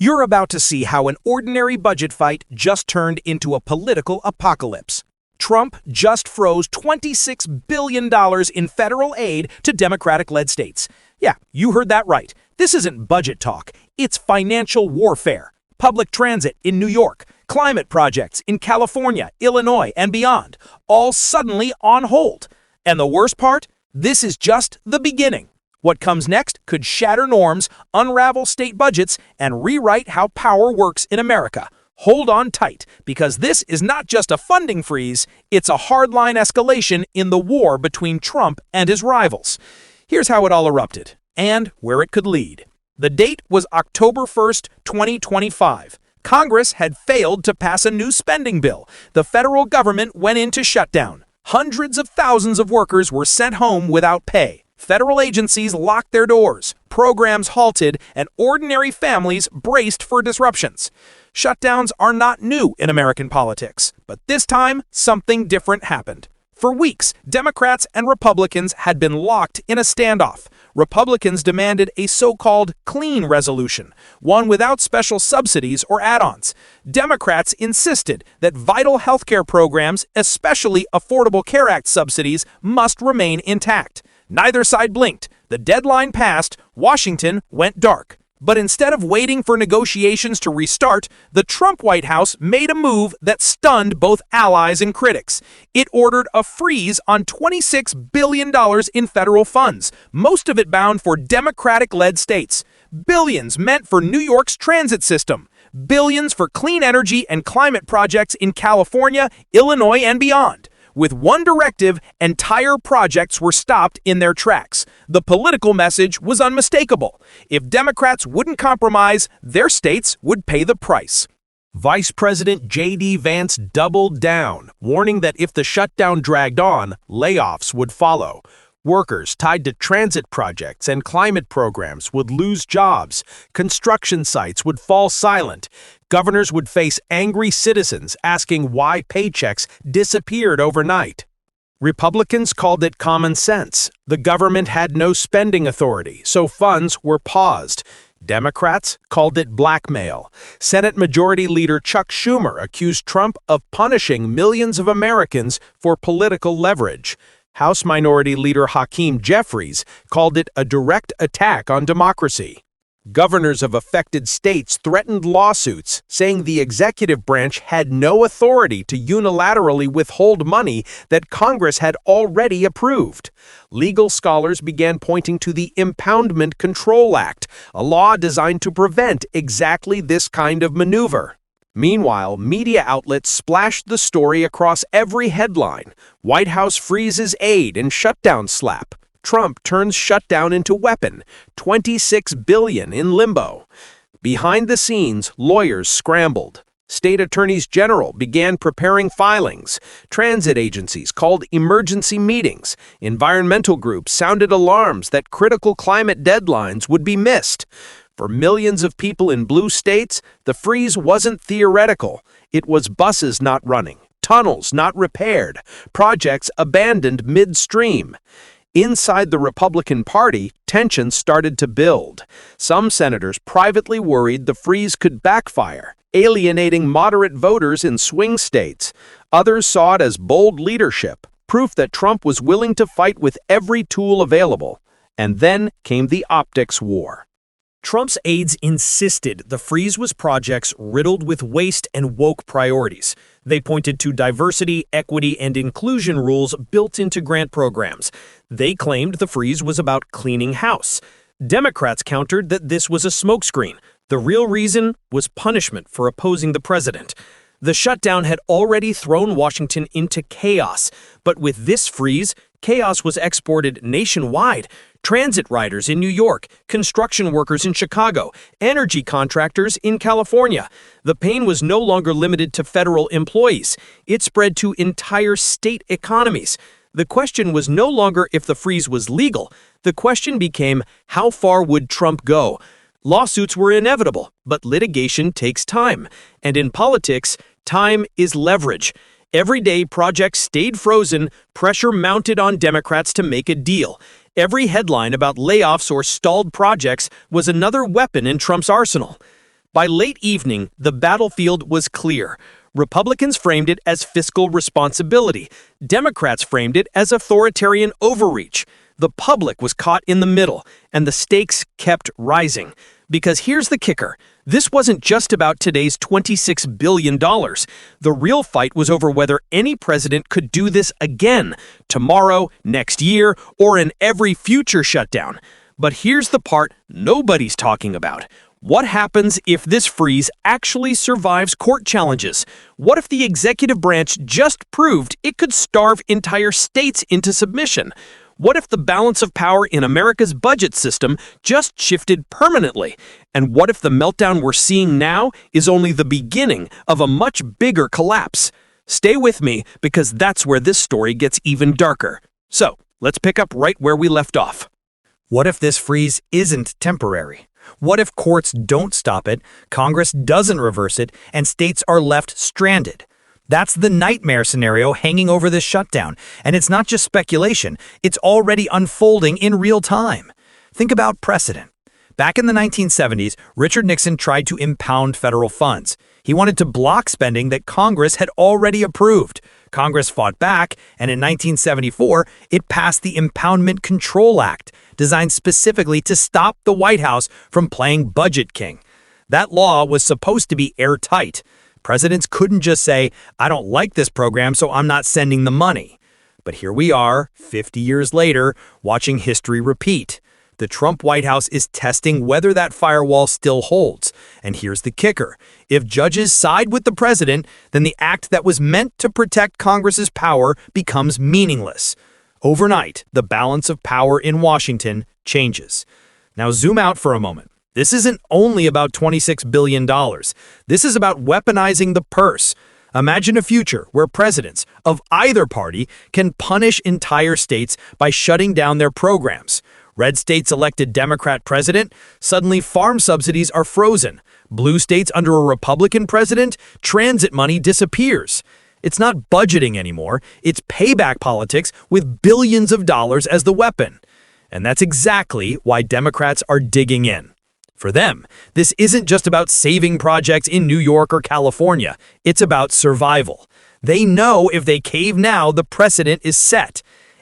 You're about to see how an ordinary budget fight just turned into a political apocalypse. Trump just froze $26 billion in federal aid to Democratic-led states. Yeah, you heard that right. This isn't budget talk. It's financial warfare. Public transit in New York, climate projects in California, Illinois, and beyond, all suddenly on hold. And the worst part? This is just the beginning. What comes next could shatter norms, unravel state budgets, and rewrite how power works in America. Hold on tight, because this is not just a funding freeze, it's a hardline escalation in the war between Trump and his rivals. Here's how it all erupted, and where it could lead. The date was October 1st, 2025. Congress had failed to pass a new spending bill. The federal government went into shutdown. Hundreds of thousands of workers were sent home without pay. Federal agencies locked their doors, programs halted, and ordinary families braced for disruptions. Shutdowns are not new in American politics, but this time, something different happened. For weeks, Democrats and Republicans had been locked in a standoff. Republicans demanded a so-called clean resolution, one without special subsidies or add-ons. Democrats insisted that vital healthcare programs, especially Affordable Care Act subsidies, must remain intact. Neither side blinked. The deadline passed. Washington went dark. But instead of waiting for negotiations to restart, the Trump White House made a move that stunned both allies and critics. It ordered a freeze on $26 billion in federal funds, most of it bound for Democratic-led states. Billions meant for New York's transit system. Billions for clean energy and climate projects in California, Illinois, and beyond. With one directive, entire projects were stopped in their tracks. The political message was unmistakable. If Democrats wouldn't compromise, their states would pay the price. Vice President J.D. Vance doubled down, warning that if the shutdown dragged on, layoffs would follow. Workers tied to transit projects and climate programs would lose jobs. Construction sites would fall silent. Governors would face angry citizens asking why paychecks disappeared overnight. Republicans called it common sense. The government had no spending authority, so funds were paused. Democrats called it blackmail. Senate Majority Leader Chuck Schumer accused Trump of punishing millions of Americans for political leverage. House Minority Leader Hakeem Jeffries called it a direct attack on democracy. Governors of affected states threatened lawsuits, saying the executive branch had no authority to unilaterally withhold money that Congress had already approved. Legal scholars began pointing to the Impoundment Control Act, a law designed to prevent exactly this kind of maneuver. Meanwhile, media outlets splashed the story across every headline. White House freezes aid and shutdown slap. Trump turns shutdown into weapon. $26 billion in limbo. Behind the scenes, lawyers scrambled. State attorneys general began preparing filings. Transit agencies called emergency meetings. Environmental groups sounded alarms that critical climate deadlines would be missed. For millions of people in blue states, the freeze wasn't theoretical. It was buses not running, tunnels not repaired, projects abandoned midstream. Inside the Republican Party, tensions started to build. Some senators privately worried the freeze could backfire, alienating moderate voters in swing states. Others saw it as bold leadership, proof that Trump was willing to fight with every tool available. And then came the optics war. Trump's aides insisted the freeze was projects riddled with waste and woke priorities. They pointed to diversity, equity, and inclusion rules built into grant programs. They claimed the freeze was about cleaning house. Democrats countered that this was a smokescreen. The real reason was punishment for opposing the president. The shutdown had already thrown Washington into chaos, but with this freeze, chaos was exported nationwide. Transit riders in New York, construction workers in Chicago, energy contractors in California. The pain was no longer limited to federal employees. It spread to entire state economies. The question was no longer if the freeze was legal. The question became, how far would Trump go? Lawsuits were inevitable, but litigation takes time. And in politics, time is leverage. Every day projects stayed frozen, pressure mounted on Democrats to make a deal. Every headline about layoffs or stalled projects was another weapon in Trump's arsenal. By late evening, the battlefield was clear. Republicans framed it as fiscal responsibility. Democrats framed it as authoritarian overreach. The public was caught in the middle, and the stakes kept rising. Because here's the kicker. This wasn't just about today's $26 billion. The real fight was over whether any president could do this again, tomorrow, next year, or in every future shutdown. But here's the part nobody's talking about. What happens if this freeze actually survives court challenges? What if the executive branch just proved it could starve entire states into submission? What if the balance of power in America's budget system just shifted permanently? And what if the meltdown we're seeing now is only the beginning of a much bigger collapse? Stay with me, because that's where this story gets even darker. So, let's pick up right where we left off. What if this freeze isn't temporary? What if courts don't stop it, Congress doesn't reverse it, and states are left stranded? That's the nightmare scenario hanging over this shutdown, and it's not just speculation, it's already unfolding in real time. Think about precedent. Back in the 1970s, Richard Nixon tried to impound federal funds. He wanted to block spending that Congress had already approved. Congress fought back, and in 1974, it passed the Impoundment Control Act, designed specifically to stop the White House from playing budget king. That law was supposed to be airtight. Presidents couldn't just say, "I don't like this program, so I'm not sending the money." But here we are, 50 years later, watching history repeat. The Trump White House is testing whether that firewall still holds. And here's the kicker. If judges side with the president, then the act that was meant to protect Congress's power becomes meaningless. Overnight, the balance of power in Washington changes. Now zoom out for a moment. This isn't only about $26 billion. This is about weaponizing the purse. Imagine a future where presidents of either party can punish entire states by shutting down their programs. Red states elected Democrat president, suddenly farm subsidies are frozen. Blue states under a Republican president, transit money disappears. It's not budgeting anymore, it's payback politics with billions of dollars as the weapon. And that's exactly why Democrats are digging in. For them, this isn't just about saving projects in New York or California, it's about survival. They know if they cave now, the precedent is set.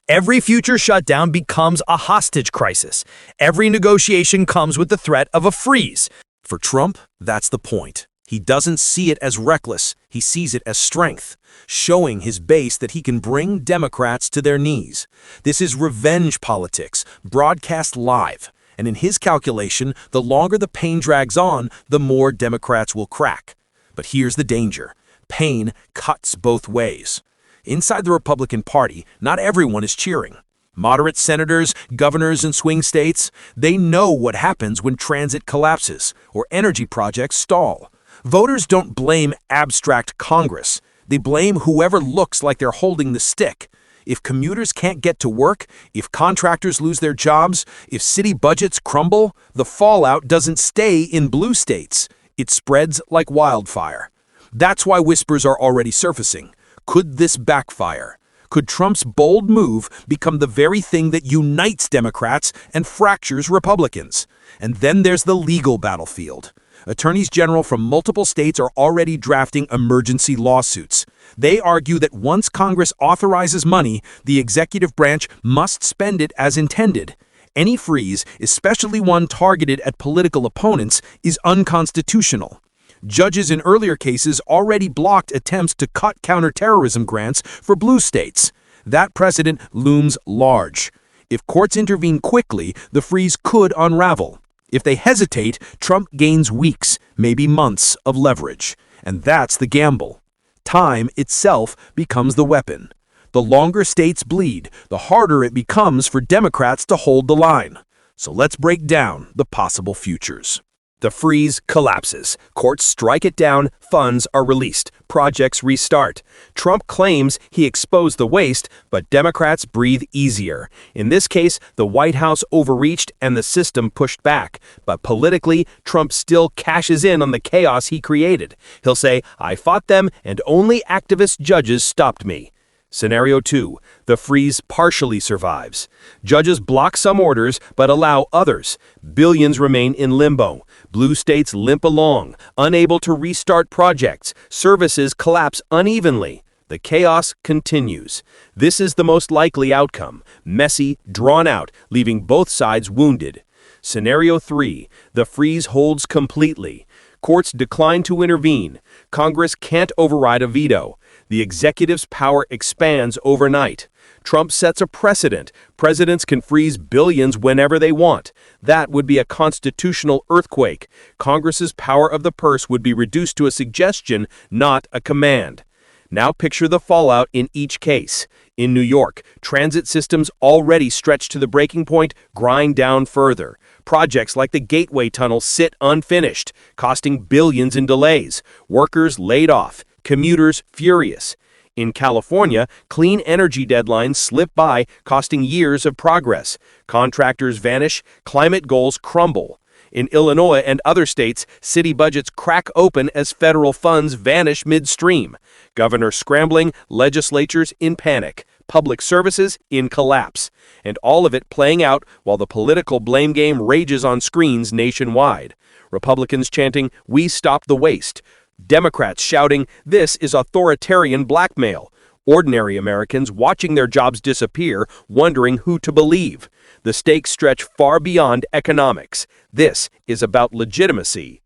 Every future shutdown becomes a hostage crisis. Every negotiation comes with the threat of a freeze. For Trump, that's the point. He doesn't see it as reckless, he sees it as strength, showing his base that he can bring Democrats to their knees. This is revenge politics, broadcast live. And in his calculation, the longer the pain drags on, the more Democrats will crack. But here's the danger. Pain cuts both ways. Inside the Republican Party, not everyone is cheering. Moderate senators, governors, and swing states, they know what happens when transit collapses or energy projects stall. Voters don't blame abstract Congress. They blame whoever looks like they're holding the stick. If commuters can't get to work, if contractors lose their jobs, if city budgets crumble, the fallout doesn't stay in blue states. It spreads like wildfire. That's why whispers are already surfacing. Could this backfire? Could Trump's bold move become the very thing that unites Democrats and fractures Republicans? And then there's the legal battlefield. Attorneys general from multiple states are already drafting emergency lawsuits. They argue that once Congress authorizes money, the executive branch must spend it as intended. Any freeze, especially one targeted at political opponents, is unconstitutional. Judges in earlier cases already blocked attempts to cut counterterrorism grants for blue states. That precedent looms large. If courts intervene quickly, the freeze could unravel. If they hesitate, Trump gains weeks, maybe months of leverage. And that's the gamble. Time itself becomes the weapon. The longer states bleed, the harder it becomes for Democrats to hold the line. So let's break down the possible futures. The freeze collapses. Courts strike it down, funds are released, projects restart. Trump claims he exposed the waste, but Democrats breathe easier. In this case, the White House overreached and the system pushed back. But politically, Trump still cashes in on the chaos he created. He'll say, "I fought them and only activist judges stopped me." Scenario 2. The freeze partially survives. Judges block some orders but allow others. Billions remain in limbo. Blue states limp along, unable to restart projects. Services collapse unevenly. The chaos continues. This is the most likely outcome, messy, drawn out, leaving both sides wounded. Scenario 3. The freeze holds completely. Courts decline to intervene. Congress can't override a veto. The executive's power expands overnight. Trump sets a precedent. Presidents can freeze billions whenever they want. That would be a constitutional earthquake. Congress's power of the purse would be reduced to a suggestion, not a command. Now picture the fallout in each case. In New York, transit systems already stretched to the breaking point grind down further. Projects like the Gateway Tunnel sit unfinished, costing billions in delays. Workers laid off, commuters furious. In California, clean energy deadlines slip by, costing years of progress. Contractors vanish, climate goals crumble. In Illinois and other states, city budgets crack open as federal funds vanish midstream. Governors scrambling, legislatures in panic, public services in collapse. And all of it playing out while the political blame game rages on screens nationwide. Republicans chanting, "We stop the waste." Democrats shouting, "This is authoritarian blackmail." Ordinary Americans watching their jobs disappear, wondering who to believe. The stakes stretch far beyond economics. This is about legitimacy.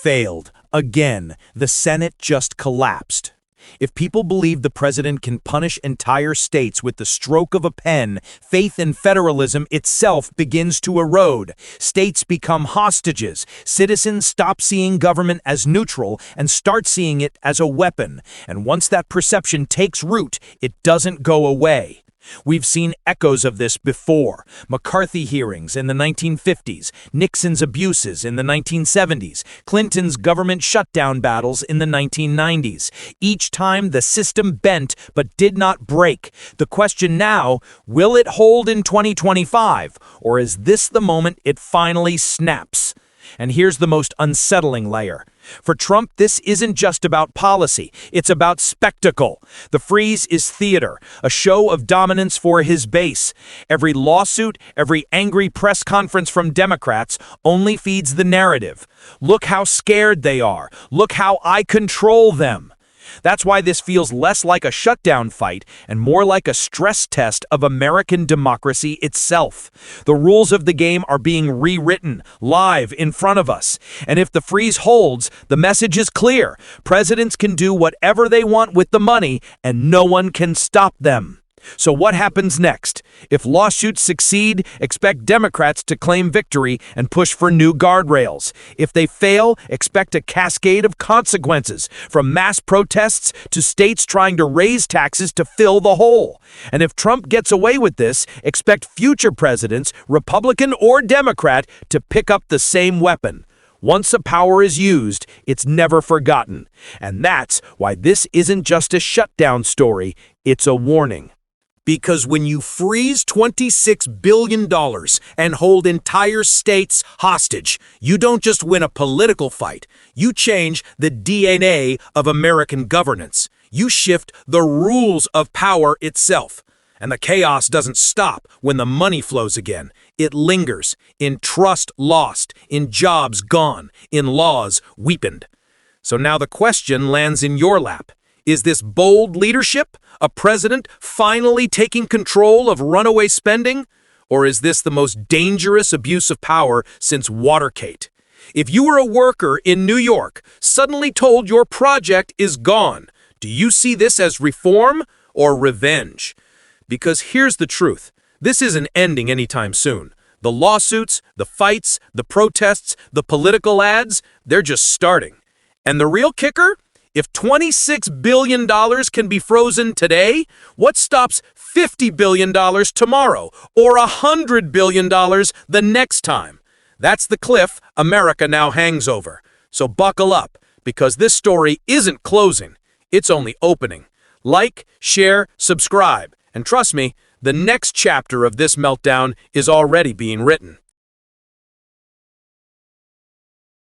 Failed. Again, the Senate just collapsed. If people believe the president can punish entire states with the stroke of a pen, faith in federalism itself begins to erode. States become hostages. Citizens stop seeing government as neutral and start seeing it as a weapon. And once that perception takes root, it doesn't go away. We've seen echoes of this before. McCarthy hearings in the 1950s, Nixon's abuses in the 1970s, Clinton's government shutdown battles in the 1990s. Each time the system bent but did not break. The question now, will it hold in 2025? Or is this the moment it finally snaps? And here's the most unsettling layer. For Trump, this isn't just about policy. It's about spectacle. The freeze is theater, a show of dominance for his base. Every lawsuit, every angry press conference from Democrats only feeds the narrative. Look how scared they are. Look how I control them. That's why this feels less like a shutdown fight and more like a stress test of American democracy itself. The rules of the game are being rewritten live in front of us. And if the freeze holds, the message is clear. Presidents can do whatever they want with the money, and no one can stop them. So what happens next? If lawsuits succeed, expect Democrats to claim victory and push for new guardrails. If they fail, expect a cascade of consequences, from mass protests to states trying to raise taxes to fill the hole. And if Trump gets away with this, expect future presidents, Republican or Democrat, to pick up the same weapon. Once a power is used, it's never forgotten. And that's why this isn't just a shutdown story, it's a warning. Because when you freeze $26 billion and hold entire states hostage, you don't just win a political fight. You change the DNA of American governance. You shift the rules of power itself. And the chaos doesn't stop when the money flows again. It lingers in trust lost, in jobs gone, in laws weakened. So now the question lands in your lap. Is this bold leadership, a president finally taking control of runaway spending? Or is this the most dangerous abuse of power since Watergate? If you were a worker in New York, suddenly told your project is gone, do you see this as reform or revenge? Because here's the truth. This isn't ending anytime soon. The lawsuits, the fights, the protests, the political ads, they're just starting. And the real kicker? If $26 billion can be frozen today, what stops $50 billion tomorrow or $100 billion the next time? That's the cliff America now hangs over. So buckle up, because this story isn't closing, it's only opening. Like, share, subscribe, and trust me, the next chapter of this meltdown is already being written.